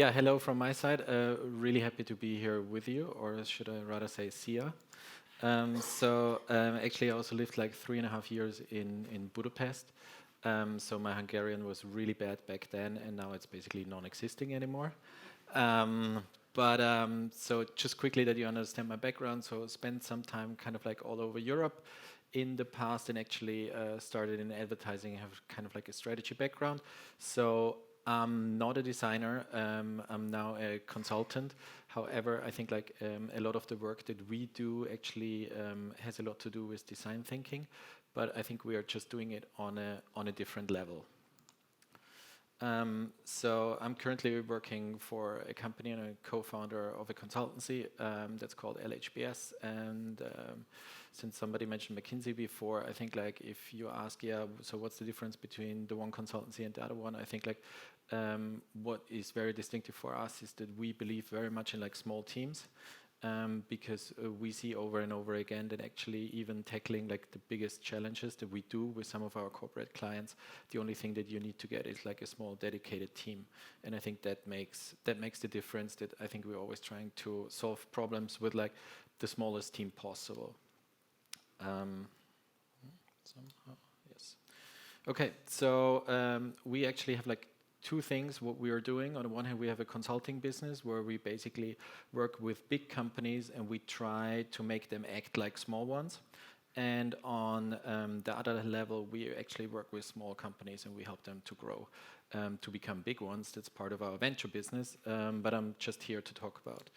Yeah, hello from my side. Really happy to be here with you, or should I rather say see ya. Actually, I also lived like 3.5 years in Budapest. So my Hungarian was really bad back then, and now it's basically non-existing anymore. So just quickly that you understand my background. So spent some time kind of like all over Europe in the past, and actually started in advertising. Have kind of like a strategy background. So I'm not a designer. I'm now a consultant. However, I think like a lot of the work that we do actually has a lot to do with design thinking, but I think we are just doing it on a different level. So I'm currently working for a company and a co-founder of a consultancy that's called LHBS. And since somebody mentioned McKinsey before, I think like if you ask, yeah, so what's the difference between the one consultancy and the other one? I think like what is very distinctive for us is that we believe very much in like small teams. Because we see over and over again that actually even tackling like the biggest challenges that we do with some of our corporate clients, the only thing that you need to get is like a small dedicated team. And I think that makes the difference, that I think we're always trying to solve problems with like the smallest team possible. Somehow, yes. Okay, so we actually have like two things what we are doing. On the one hand, we have a consulting business where we basically work with big companies and we try to make them act like small ones. And on the other level, we actually work with small companies and we help them to grow, to become big ones. That's part of our venture business. But I'm just here to talk about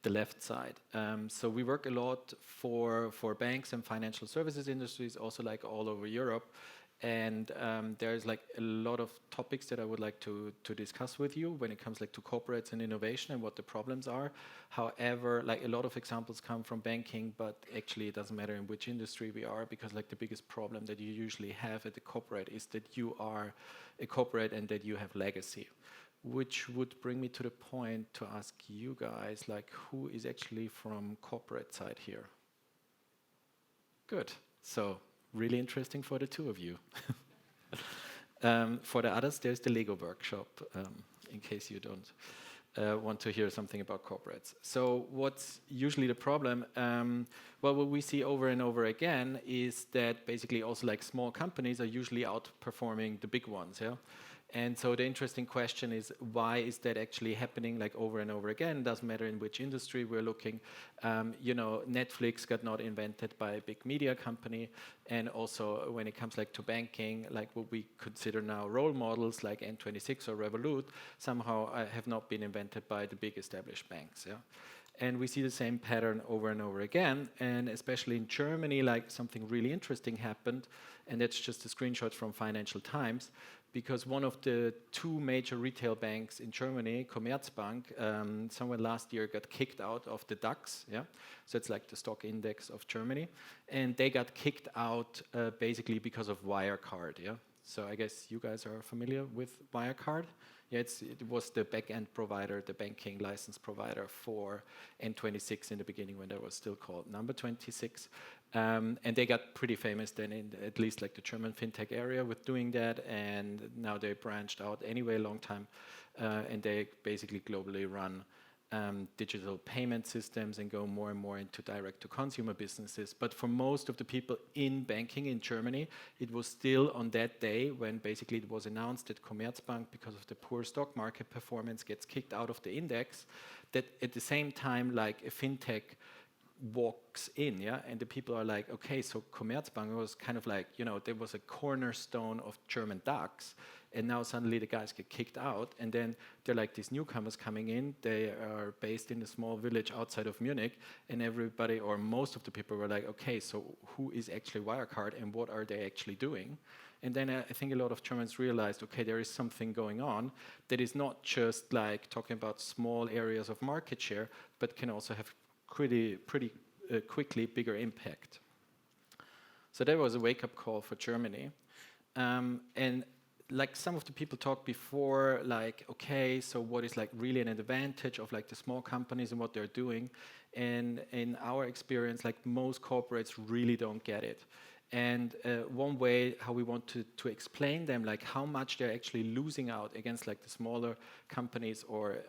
the left side. So we work a lot for banks and financial services industries, also like all over Europe. And there's like a lot of topics that I would like to discuss with you when it comes like to corporates and innovation and what the problems are. However, like a lot of examples come from banking, but actually it doesn't matter in which industry we are, because like the biggest problem that you usually have at the corporate is that you are a corporate and that you have legacy. Which would bring me to the point to ask you guys, like, who is actually from corporate side here? Good. So really interesting for the two of you. For the others, there's the Lego workshop, in case you don't want to hear something about corporates. So what's usually the problem? Well, what we see over and over again is that basically also like small companies are usually outperforming the big ones. Yeah. And so the interesting question is, why is that actually happening like over and over again? Doesn't matter in which industry we're looking. Netflix got not invented by a big media company. And also when it comes like to banking, like what we consider now role models like N26 or Revolut, somehow have not been invented by the big established banks. Yeah. And we see the same pattern over and over again. And especially in Germany, like something really interesting happened. And that's just a screenshot from Financial Times. Because one of the two major retail banks in Germany, Commerzbank, somewhere last year got kicked out of the DAX. Yeah, so it's like the stock index of Germany, and they got kicked out basically because of Wirecard. Yeah, so I guess you guys are familiar with Wirecard. Yeah, it was the back-end provider, the banking license provider for N26 in the beginning when they was still called Number 26. And they got pretty famous then in at least like the German fintech area with doing that. And now they branched out anyway a long time. And they basically globally run digital payment systems and go more and more into direct-to-consumer businesses. But for most of the people in banking in Germany, it was still on that day when basically it was announced that Commerzbank, because of the poor stock market performance, gets kicked out of the index, that at the same time, like a fintech walks in, yeah, and the people are like, okay, so Commerzbank was kind of like, there was a cornerstone of German DAX, and now suddenly the guys get kicked out, and then they're like these newcomers coming in. They are based in a small village outside of Munich, and everybody or most of the people were like, okay, so who is actually Wirecard and what are they actually doing? And then I think a lot of Germans realized, okay, there is something going on that is not just like talking about small areas of market share, but can also have pretty quickly bigger impact. So that was a wake-up call for Germany. And like some of the people talked before, like, okay, so what is like really an advantage of like the small companies and what they're doing? And in our experience, like most corporates really don't get it. And one way how we want to explain them, like how much they're actually losing out against like the smaller companies or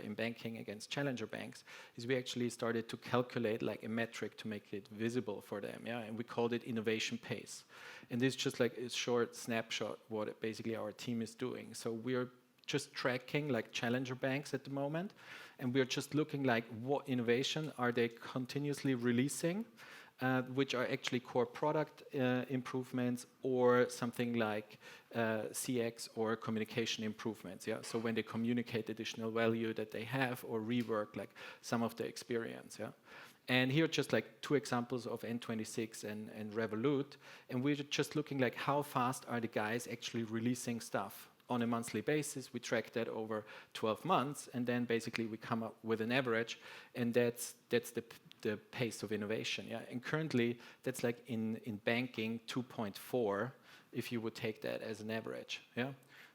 in banking against challenger banks, is we actually started to calculate like a metric to make it visible for them, yeah. And we called it innovation pace. And this is just like a short snapshot what basically our team is doing. So we're just tracking like challenger banks at the moment, and we're just looking like what innovation are they continuously releasing, which are actually core product improvements or something like CX or communication improvements. Yeah, so when they communicate additional value that they have or rework like some of the experience. Yeah, and here are just like two examples of N26 and Revolut, and we're just looking like how fast are the guys actually releasing stuff on a monthly basis. We track that over 12 months, and then basically we come up with an average, and that's the pace of innovation. Yeah, and currently that's like in banking 2.4 if you would take that as an average. Yeah,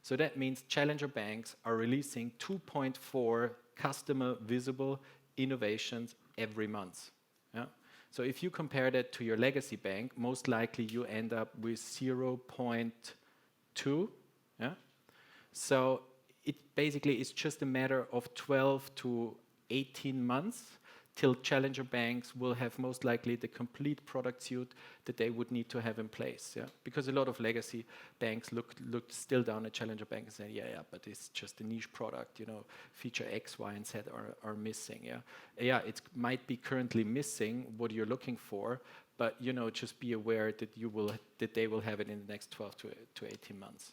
so that means challenger banks are releasing 2.4 customer visible innovations every month. Yeah, so if you compare that to your legacy bank, most likely you end up with 0.2. Yeah, so it basically is just a matter of 12 to 18 months till challenger banks will have most likely the complete product suite that they would need to have in place. Yeah, because a lot of legacy banks look still down at challenger bank and say, yeah, but it's just a niche product. You know, feature X, Y, and Z are missing. Yeah, it might be currently missing what you're looking for, but you know, just be aware that they will have it in the next 12 to 18 months.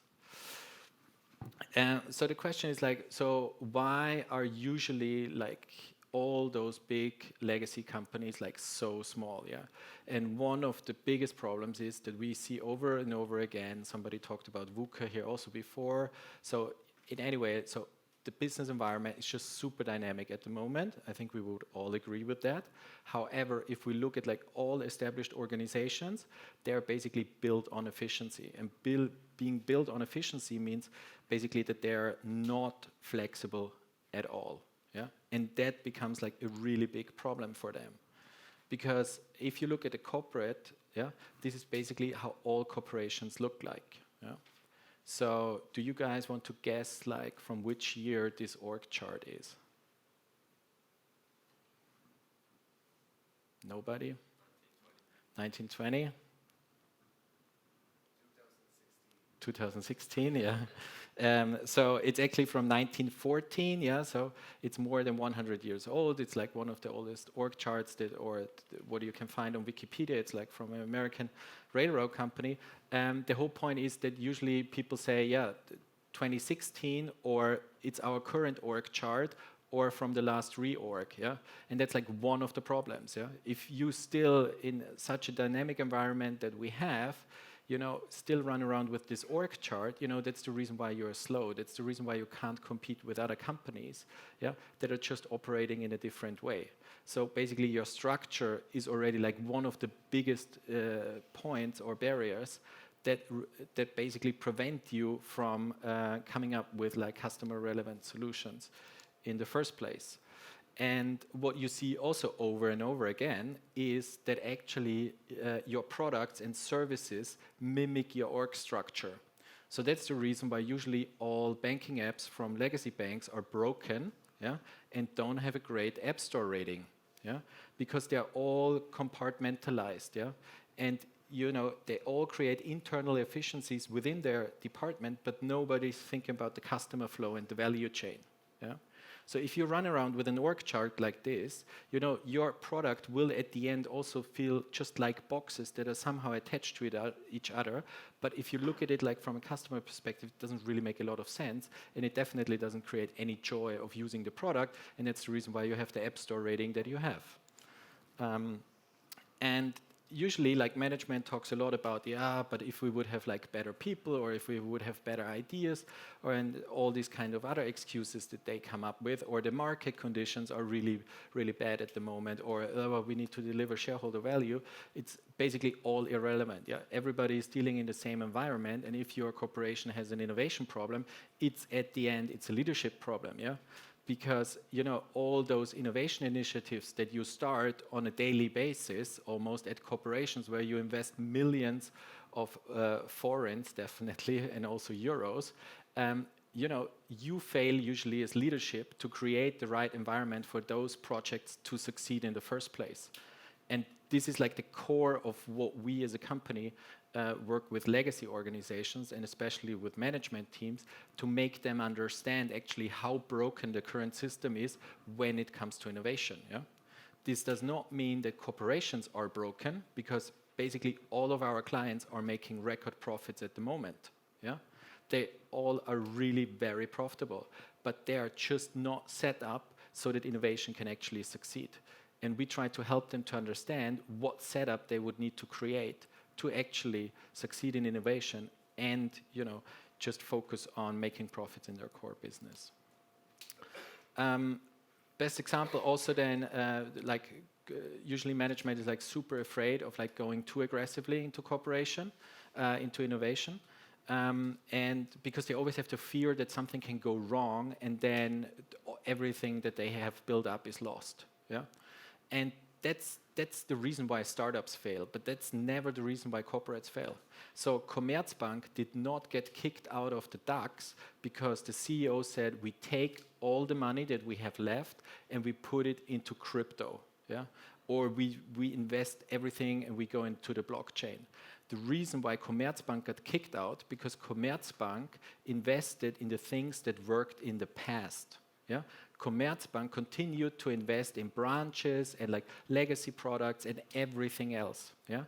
So the question is like, so why are usually like all those big legacy companies like so small? Yeah, and one of the biggest problems is that we see over and over again. Somebody talked about VUCA here also before. So in any way, so the business environment is just super dynamic at the moment. I think we would all agree with that. However, if we look at like all established organizations, they're basically built on efficiency, and being built on efficiency means basically that they're not flexible at all. Yeah, and that becomes like a really big problem for them, because if you look at a corporate, yeah, this is basically how all corporations look like. Yeah. So, do you guys want to guess like from which year this org chart is? Nobody? 1920? 2016, yeah. So it's actually from 1914, yeah. So it's more than 100 years old. It's like one of the oldest org charts what you can find on Wikipedia. It's like from an American railroad company. The whole point is that usually people say, yeah, 2016, or it's our current org chart, or from the last reorg, yeah? And that's like one of the problems, yeah? If you still, in such a dynamic environment that we have, you know, still run around with this org chart, you know, that's the reason why you're slow. That's the reason why you can't compete with other companies, yeah, that are just operating in a different way. So basically your structure is already like one of the biggest points or barriers that basically prevent you from coming up with like customer relevant solutions in the first place. And what you see also over and over again is that actually your products and services mimic your org structure. So that's the reason why usually all banking apps from legacy banks are broken, yeah, and don't have a great app store rating, yeah, because they're all compartmentalized, yeah, and you know, they all create internal efficiencies within their department, but nobody's thinking about the customer flow and the value chain, yeah. So if you run around with an org chart like this, you know, your product will at the end also feel just like boxes that are somehow attached to each other. But if you look at it like from a customer perspective, it doesn't really make a lot of sense, and it definitely doesn't create any joy of using the product, and that's the reason why you have the App Store rating that you have. And usually like management talks a lot about, yeah, but if we would have like better people, or if we would have better ideas, or and all these kind of other excuses that they come up with, or the market conditions are really, really bad at the moment, or well, we need to deliver shareholder value. It's basically all irrelevant. Yeah, everybody is dealing in the same environment, and if your corporation has an innovation problem, it's at the end, it's a leadership problem. Yeah, because all those innovation initiatives that you start on a daily basis, almost at corporations where you invest millions of foreigns, definitely, and also euros, you fail usually as leadership to create the right environment for those projects to succeed in the first place. And this is like the core of what we as a company work with legacy organizations and especially with management teams to make them understand actually how broken the current system is when it comes to innovation. Yeah? This does not mean that corporations are broken, because basically all of our clients are making record profits at the moment. Yeah? They all are really very profitable, but they are just not set up so that innovation can actually succeed. And we try to help them to understand what setup they would need to create to actually succeed in innovation and, just focus on making profits in their core business. Best example also then, usually management is like super afraid of like going too aggressively into corporation, into innovation. And because they always have to fear that something can go wrong and then everything that they have built up is lost. Yeah? And that's the reason why startups fail, but that's never the reason why corporates fail. So Commerzbank did not get kicked out of the DAX because the CEO said, we take all the money that we have left and we put it into crypto. Yeah? Or we invest everything and we go into the blockchain. The reason why Commerzbank got kicked out, because Commerzbank invested in the things that worked in the past. Yeah? Commerzbank continued to invest in branches and like legacy products and everything else. Yeah?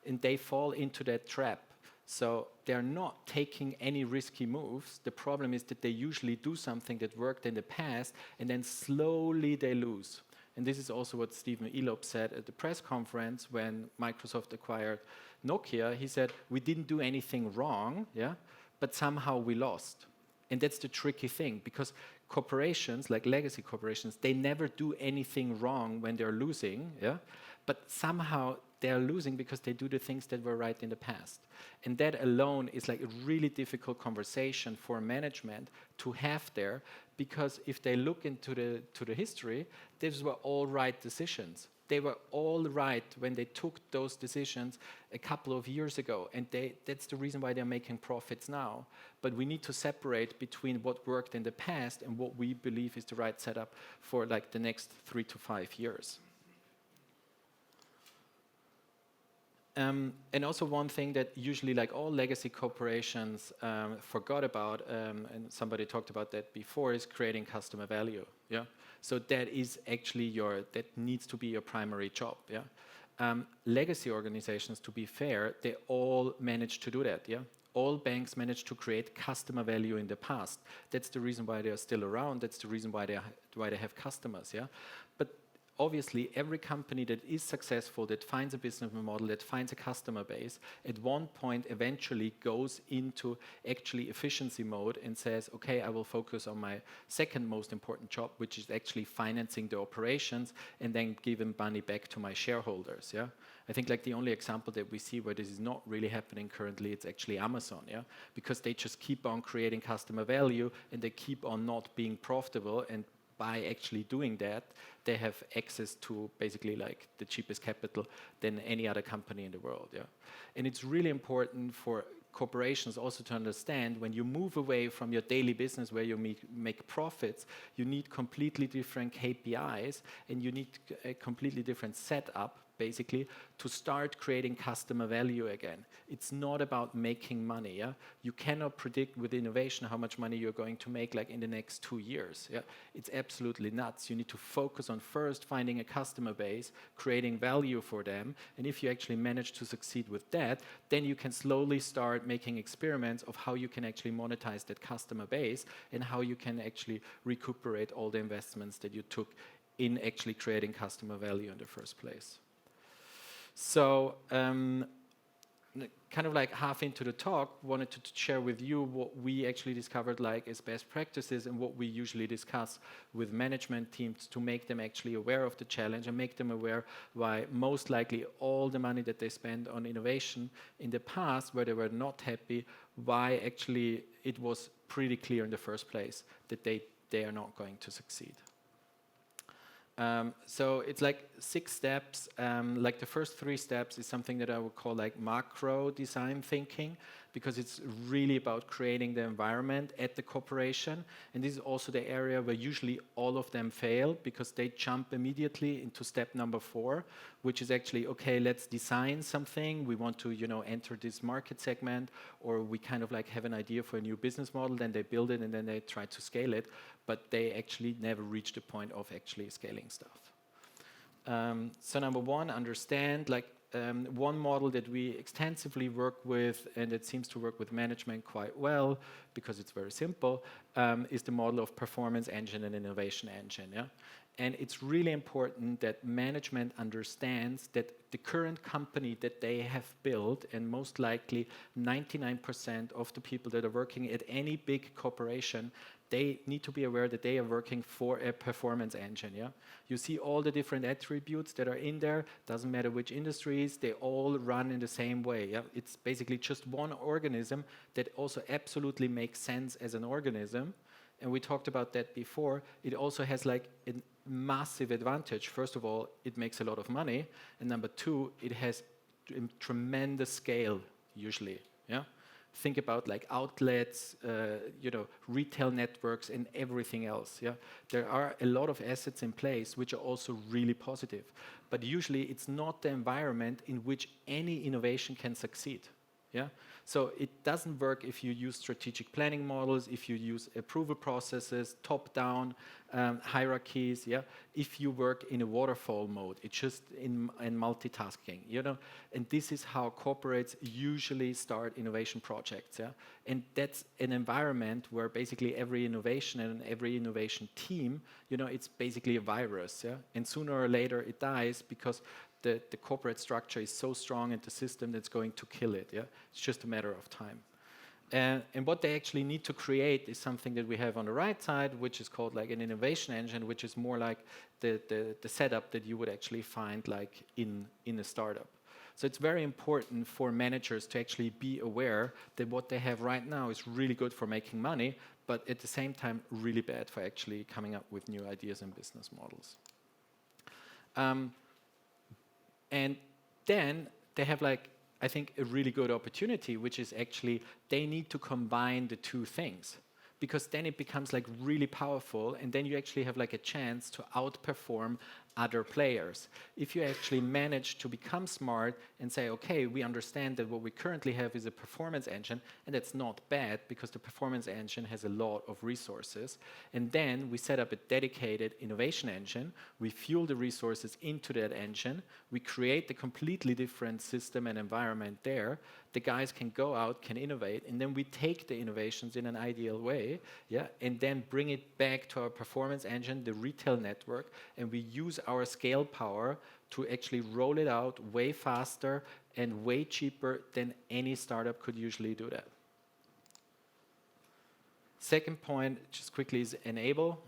And they fall into that trap. So they're not taking any risky moves. The problem is that they usually do something that worked in the past and then slowly they lose. And this is also what Stephen Elop said at the press conference when Microsoft acquired Nokia. He said, we didn't do anything wrong, yeah, but somehow we lost. And that's the tricky thing, because corporations, like legacy corporations, they never do anything wrong when they're losing, yeah, but somehow they're losing because they do the things that were right in the past. And that alone is like a really difficult conversation for management to have there, because if they look into the history, these were all right decisions. They were all right when they took those decisions a couple of years ago, and that's the reason why they're making profits now. But we need to separate between what worked in the past and what we believe is the right setup for like the next 3 to 5 years. And also one thing that usually like all legacy corporations forgot about, and somebody talked about that before, is creating customer value. Yeah. So that is actually that needs to be your primary job. Yeah. Legacy organizations, to be fair, they all managed to do that. Yeah. All banks managed to create customer value in the past. That's the reason why they are still around. That's the reason why they have customers. Yeah. But obviously, every company that is successful, that finds a business model, that finds a customer base, at one point eventually goes into actually efficiency mode and says, okay, I will focus on my second most important job, which is actually financing the operations and then giving money back to my shareholders. Yeah, I think like the only example that we see where this is not really happening currently, it's actually Amazon. Yeah, because they just keep on creating customer value and they keep on not being profitable, and by actually doing that, they have access to basically like the cheapest capital than any other company in the world. Yeah, and it's really important for corporations also to understand, when you move away from your daily business where you make profits, you need completely different KPIs and you need a completely different setup, basically, to start creating customer value again. It's not about making money. Yeah, you cannot predict with innovation how much money you're going to make like in the next 2 years. Yeah, it's absolutely nuts. You need to focus on first finding a customer base, creating value for them, and if you actually manage to succeed with that, then you can slowly start making experiments of how you can actually monetize that customer base and how you can actually recuperate all the investments that you took in actually creating customer value in the first place. So kind of like half into the talk, wanted to share with you what we actually discovered like as best practices and what we usually discuss with management teams to make them actually aware of the challenge and make them aware why most likely all the money that they spend on innovation in the past, where they were not happy, why actually it was pretty clear in the first place that they they are not going to succeed. So it's like 6 steps. Like the first 3 steps is something that I would call like macro design thinking, because it's really about creating the environment at the corporation. And this is also the area where usually all of them fail, because they jump immediately into step number 4, which is actually, okay, let's design something. We want to, enter this market segment, or we kind of like have an idea for a new business model, then they build it and then they try to scale it, but they actually never reach the point of actually scaling stuff. So number 1, understand, like, one model that we extensively work with, and it seems to work with management quite well because it's very simple, is the model of performance engine and innovation engine. Yeah? And it's really important that management understands that the current company that they have built, and most likely 99% of the people that are working at any big corporation, they need to be aware that they are working for a performance engine. Yeah, you see all the different attributes that are in there. Doesn't matter which industries, they all run in the same way. Yeah, it's basically just one organism that also absolutely makes sense as an organism. And we talked about that before. It also has like a massive advantage. First of all, it makes a lot of money, and number 2, it has tremendous scale usually. Yeah. Think about like outlets, retail networks and everything else. Yeah, there are a lot of assets in place which are also really positive, but usually it's not the environment in which any innovation can succeed. Yeah, so it doesn't work if you use strategic planning models, if you use approval processes, top-down hierarchies. Yeah, if you work in a waterfall mode, it's just in multitasking. And this is how corporates usually start innovation projects. Yeah, and that's an environment where basically every innovation and every innovation team, it's basically a virus. Yeah, and sooner or later it dies because the corporate structure is so strong and the system that's going to kill it. Yeah, it's just a matter of time. And what they actually need to create is something that we have on the right side, which is called like an innovation engine, which is more like the setup that you would actually find like in a startup. So it's very important for managers to actually be aware that what they have right now is really good for making money, but at the same time really bad for actually coming up with new ideas and business models. And then they have like, I think, a really good opportunity, which is actually they need to combine the 2 things, because then it becomes like really powerful, and then you actually have like a chance to outperform other players. If you actually manage to become smart and say, okay, we understand that what we currently have is a performance engine, and that's not bad because the performance engine has a lot of resources, and then we set up a dedicated innovation engine, we fuel the resources into that engine, we create the completely different system and environment there, the guys can go out, can innovate, and then we take the innovations in an ideal way, yeah, and then bring it back to our performance engine, the retail network, and we use our scale power to actually roll it out way faster and way cheaper than any startup could usually do that. Second point, just quickly, is enable.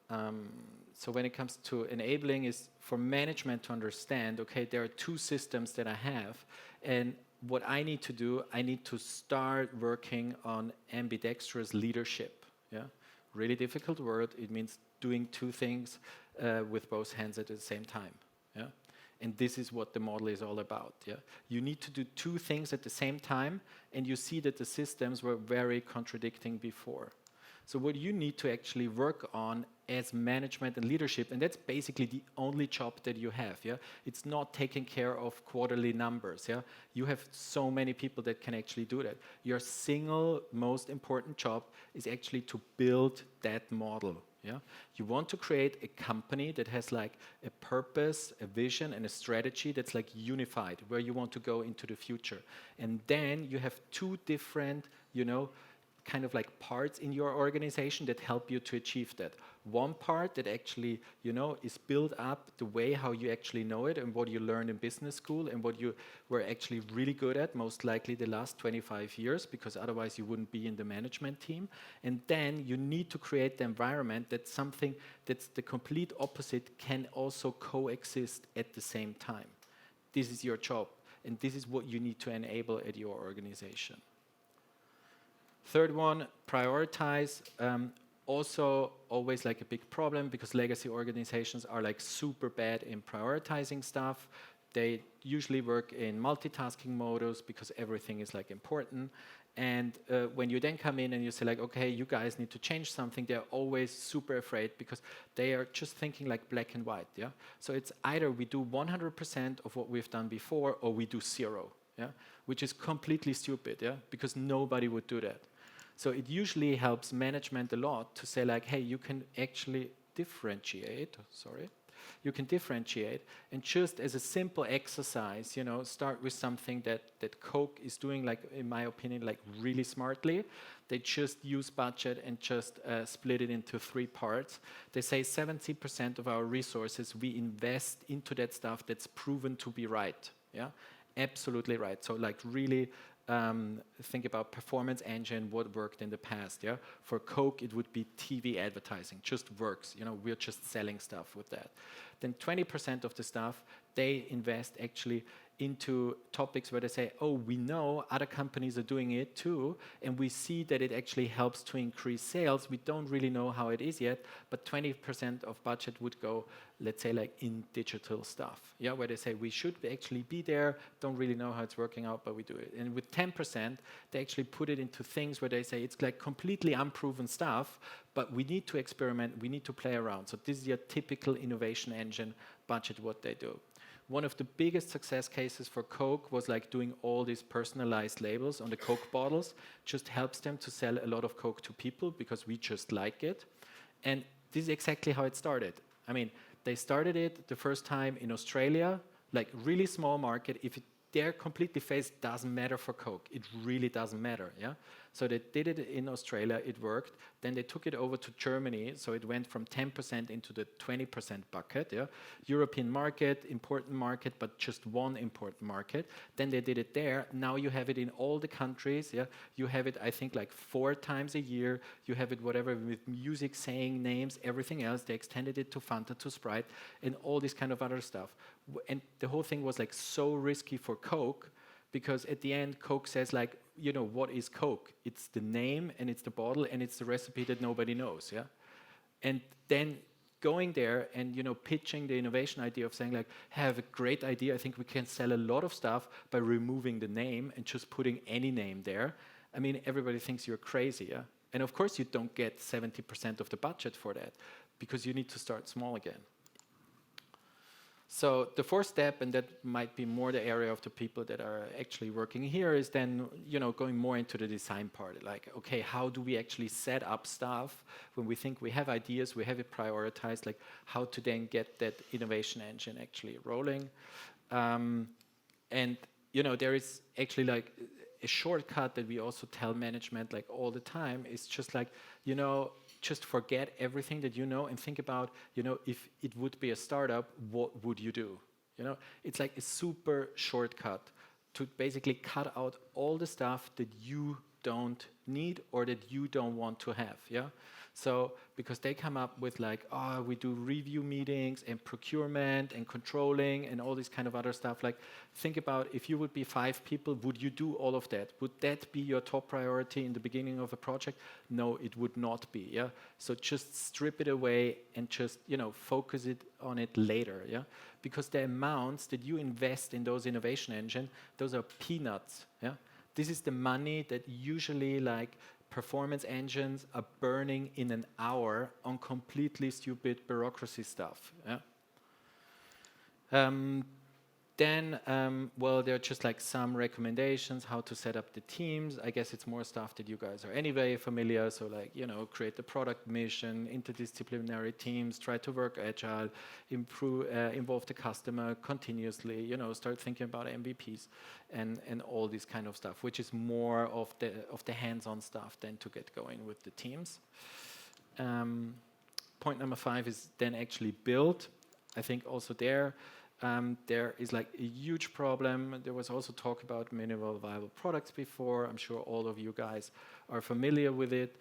So when it comes to enabling, is for management to understand, okay, there are 2 systems that I have, and what I need to do, I need to start working on ambidextrous leadership. Yeah, really difficult word. It means doing 2 things with both hands at the same time. Yeah, and this is what the model is all about. Yeah, you need to do 2 things at the same time, and you see that the systems were very contradicting before. So what you need to actually work on as management and leadership, and that's basically the only job that you have. Yeah, it's not taking care of quarterly numbers. Yeah, you have so many people that can actually do that. Your single most important job is actually to build that model. Yeah, you want to create a company that has like a purpose, a vision, and a strategy that's like unified, where you want to go into the future. And then you have 2 different, kind of like parts in your organization that help you to achieve that. One part that actually, is built up the way how you actually know it and what you learned in business school and what you were actually really good at, most likely the last 25 years, because otherwise you wouldn't be in the management team. And then you need to create the environment that something that's the complete opposite can also coexist at the same time. This is your job, and this is what you need to enable at your organization. Third one, prioritize. Also, always like a big problem because legacy organizations are like super bad in prioritizing stuff. They usually work in multitasking modus because everything is like important. And when you then come in and you say like, okay, you guys need to change something, they're always super afraid because they are just thinking like black and white. Yeah. So it's either we do 100% of what we've done before, or we do 0. Yeah. Which is completely stupid. Yeah. Because nobody would do that. So it usually helps management a lot to say like, hey, you can actually differentiate. Sorry. You can differentiate, and just as a simple exercise, you know, start with something that Coke is doing, like in my opinion, like really smartly. They just use budget and just split it into 3 parts. They say 70% of our resources we invest into that stuff that's proven to be right. Yeah, absolutely right. So like really think about performance engine, what worked in the past. Yeah, for Coke it would be TV advertising, just works. You know, we're just selling stuff with that. Then 20% of the stuff they invest actually into topics where they say, oh, we know other companies are doing it too, and we see that it actually helps to increase sales. We don't really know how it is yet, but 20% of budget would go, let's say, like in digital stuff. Yeah, where they say we should actually be there, don't really know how it's working out, but we do it. And with 10%, they actually put it into things where they say it's like completely unproven stuff, but we need to experiment, we need to play around. So this is your typical innovation engine budget, what they do. One of the biggest success cases for Coke was like doing all these personalized labels on the Coke bottles. Just helps them to sell a lot of Coke to people because we just like it. And this is exactly how it started. I mean, they started it the first time in Australia, like really small market. If they're completely phased, doesn't matter for Coke. It really doesn't matter, yeah? So they did it in Australia, it worked. Then they took it over to Germany, so it went from 10% into the 20% bucket, yeah? European market, important market, but just one important market. Then they did it there. Now you have it in all the countries, yeah? You have it, I think, like 4 times a year. You have it whatever with music, saying names, everything else. They extended it to Fanta, to Sprite, and all this kind of other stuff. And the whole thing was like so risky for Coke, because at the end Coke says like, you know, what is Coke? It's the name and it's the bottle and it's the recipe that nobody knows, yeah? And then going there and, you know, pitching the innovation idea of saying like, I have a great idea, I think we can sell a lot of stuff by removing the name and just putting any name there. I mean, everybody thinks you're crazy, yeah? And of course you don't get 70% of the budget for that, because you need to start small again. So the 4th step, and that might be more the area of the people that are actually working here, is then, you know, going more into the design part. Like, okay, how do we actually set up stuff when we think we have ideas, we have it prioritized, like how to then get that innovation engine actually rolling. And, you know, there is actually like a shortcut that we also tell management like all the time is just like, you know, just forget everything that you know and think about, you know, if it would be a startup, what would you do? You know, it's like a super shortcut to basically cut out all the stuff that you don't need or that you don't want to have, yeah? So, because they come up with like, oh, we do review meetings and procurement and controlling and all this kind of other stuff. Like, think about if you would be 5 people, would you do all of that? Would that be your top priority in the beginning of a project? No, it would not be, yeah? So just strip it away and just, you know, focus it on it later, yeah? Because the amounts that you invest in those innovation engine, those are peanuts, yeah? This is the money that usually like performance engines are burning in an hour on completely stupid bureaucracy stuff. Yeah? Then, well, there are just like some recommendations how to set up the teams. I guess it's more stuff that you guys are anyway familiar. So like, you know, create the product mission, interdisciplinary teams, try to work agile, involve the customer continuously, you know, start thinking about MVPs and all this kind of stuff, which is more of the hands-on stuff than to get going with the teams. Point number 5 is then actually build. I think also there is like a huge problem. There was also talk about minimal viable products before. I'm sure all of you guys are familiar with it.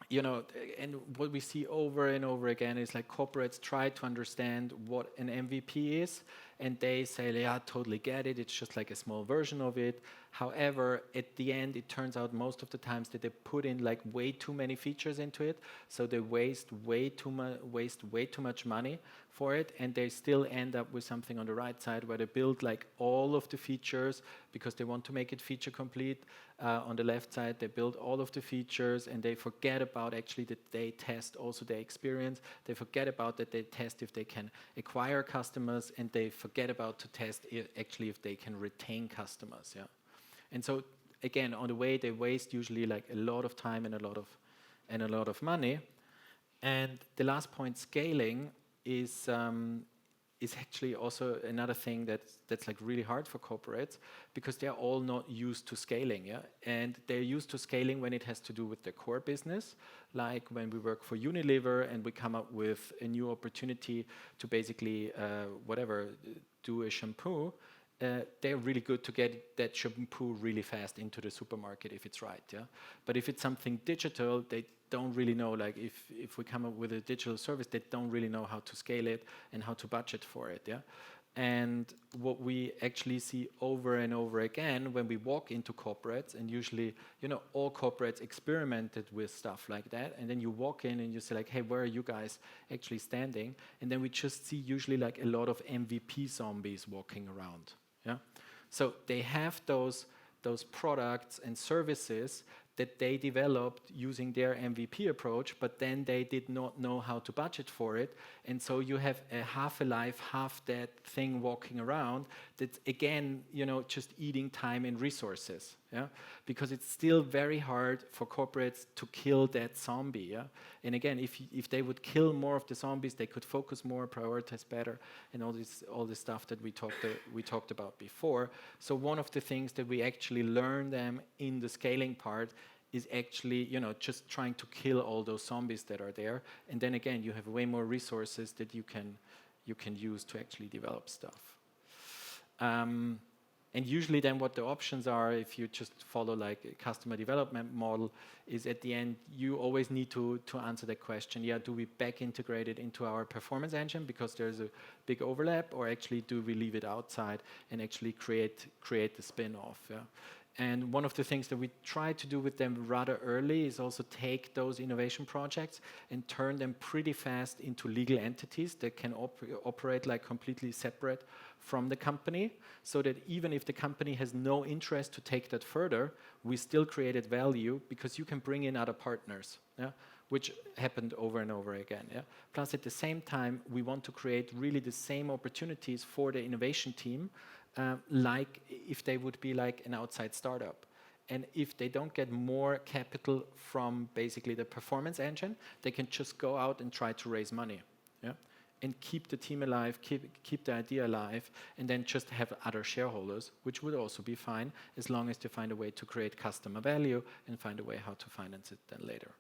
You know, and what we see over and over again is like corporates try to understand what an MVP is, and they say, yeah, I totally get it. It's just like a small version of it. However, at the end, it turns out most of the times that they put in like way too many features into it, so they waste way too much money for it, and they still end up with something on the right side where they build like all of the features because they want to make it feature complete. On the left side, they build all of the features, and they forget about actually that they test also their experience. They forget about that they test if they can acquire customers, and they forget about to test if they can retain customers. Yeah. And so again, on the way, they waste usually like a lot of time and a lot of money. And the last point, scaling, is actually also another thing that's like really hard for corporates, because they're all not used to scaling. Yeah, and they're used to scaling when it has to do with their core business, like when we work for Unilever and we come up with a new opportunity to basically do a shampoo. They're really good to get that shampoo really fast into the supermarket if it's right, yeah. But if it's something digital, they don't really know, like if we come up with a digital service, they don't really know how to scale it and how to budget for it, yeah. And what we actually see over and over again when we walk into corporates, and usually, all corporates experimented with stuff like that, and then you walk in and you say like, hey, where are you guys actually standing? And then we just see usually like a lot of MVP zombies walking around. Yeah, so they have those products and services that they developed using their MVP approach, but then they did not know how to budget for it, and so you have a half alive, half dead thing walking around that's again, just eating time and resources. Yeah, because it's still very hard for corporates to kill that zombie. Yeah, and again, if they would kill more of the zombies, they could focus more, prioritize better, and all this stuff that we talked about before. So one of the things that we actually learn them in the scaling part is actually, just trying to kill all those zombies that are there, and then again, you have way more resources that you can use to actually develop stuff. And usually then what the options are, if you just follow like a customer development model, is at the end, you always need to answer that question. Yeah, do we back integrate it into our performance engine because there's a big overlap, or actually do we leave it outside and actually create the spin-off? Yeah. And one of the things that we try to do with them rather early is also take those innovation projects and turn them pretty fast into legal entities that can operate like completely separate from the company, so that even if the company has no interest to take that further, we still created value because you can bring in other partners, yeah? Which happened over and over again. Yeah? Plus, at the same time, we want to create really the same opportunities for the innovation team, like if they would be like an outside startup. And if they don't get more capital from basically the performance engine, they can just go out and try to raise money. Yeah? And keep the team alive, keep the idea alive, and then just have other shareholders, which would also be fine, as long as they find a way to create customer value and find a way how to finance it then later.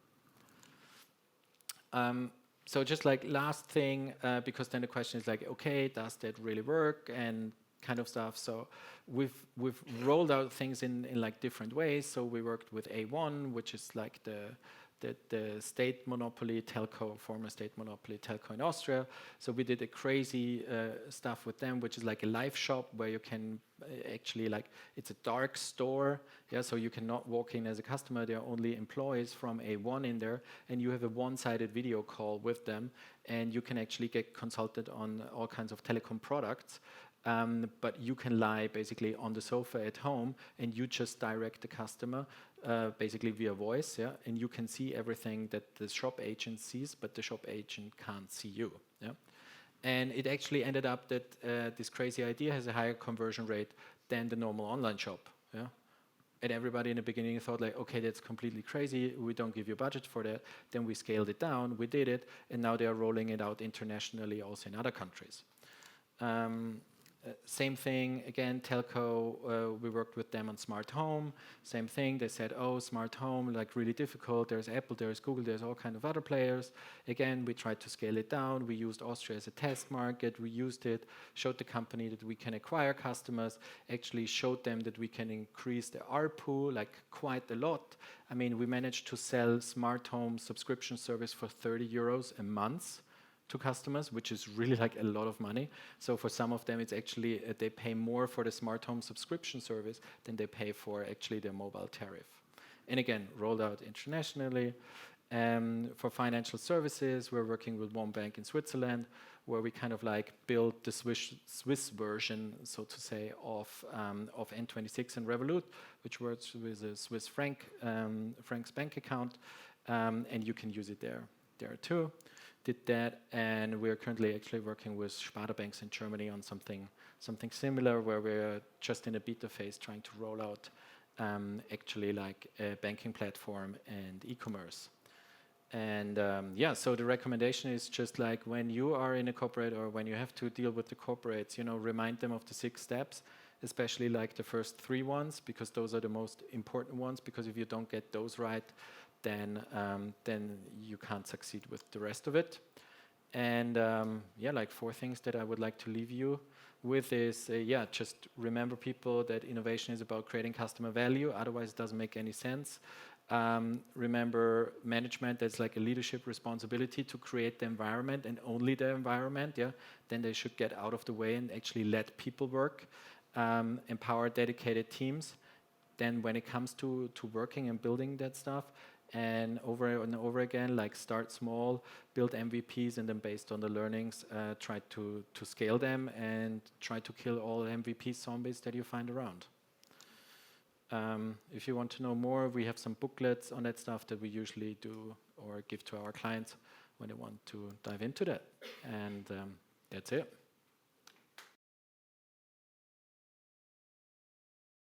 So just like last thing, because then the question is like, okay, does that really work, and kind of stuff. So we've rolled out things in like different ways. So we worked with A1, which is like the state monopoly telco, former state monopoly telco in Austria. So we did a crazy stuff with them, which is like a live shop where you can actually, like, it's a dark store. Yeah, so you cannot walk in as a customer. There are only employees from A1 in there, and you have a one-sided video call with them, and you can actually get consulted on all kinds of telecom products. But you can lie basically on the sofa at home, and you just direct the customer basically via voice, yeah, and you can see everything that the shop agent sees, but the shop agent can't see you. Yeah, and it actually ended up that this crazy idea has a higher conversion rate than the normal online shop. Yeah, and everybody in the beginning thought like, okay, that's completely crazy. We don't give you budget for that. Then we scaled it down. We did it, and now they are rolling it out internationally, also in other countries. Same thing, again, telco, we worked with them on smart home. Same thing, they said, oh, smart home, like really difficult. There's Apple, there's Google, there's all kinds of other players. Again, we tried to scale it down. We used Austria as a test market. We used it, showed the company that we can acquire customers, actually showed them that we can increase the ARPU, like quite a lot. I mean, we managed to sell smart home subscription service for 30 euros a month to customers, which is really like a lot of money. So for some of them, it's actually they pay more for the smart home subscription service than they pay for actually their mobile tariff. And again, rolled out internationally. For financial services, we're working with one bank in Switzerland, where we kind of like built the Swiss version, so to say, of N26 and Revolut, which works with a Swiss francs bank account, and you can use it there too. Did that, and we're currently actually working with Sparda banks in Germany on something similar, where we're just in a beta phase trying to roll out actually like a banking platform and e-commerce. And yeah, so the recommendation is just like when you are in a corporate or when you have to deal with the corporates, remind them of the 6 steps, especially like the first 3 ones, because those are the most important ones. Because if you don't get those right, then you can't succeed with the rest of it. And yeah, like 4 things that I would like to leave you with is, yeah, just remember people that innovation is about creating customer value. Otherwise, it doesn't make any sense. Remember management, that's like a leadership responsibility to create the environment and only the environment. Yeah, then they should get out of the way and actually let people work. Empower dedicated teams. Then when it comes to working and building that stuff, and over again, like start small, build MVPs, and then based on the learnings, try to scale them and try to kill all MVP zombies that you find around. If you want to know more, we have some booklets on that stuff that we usually do or give to our clients when they want to dive into that. And that's it.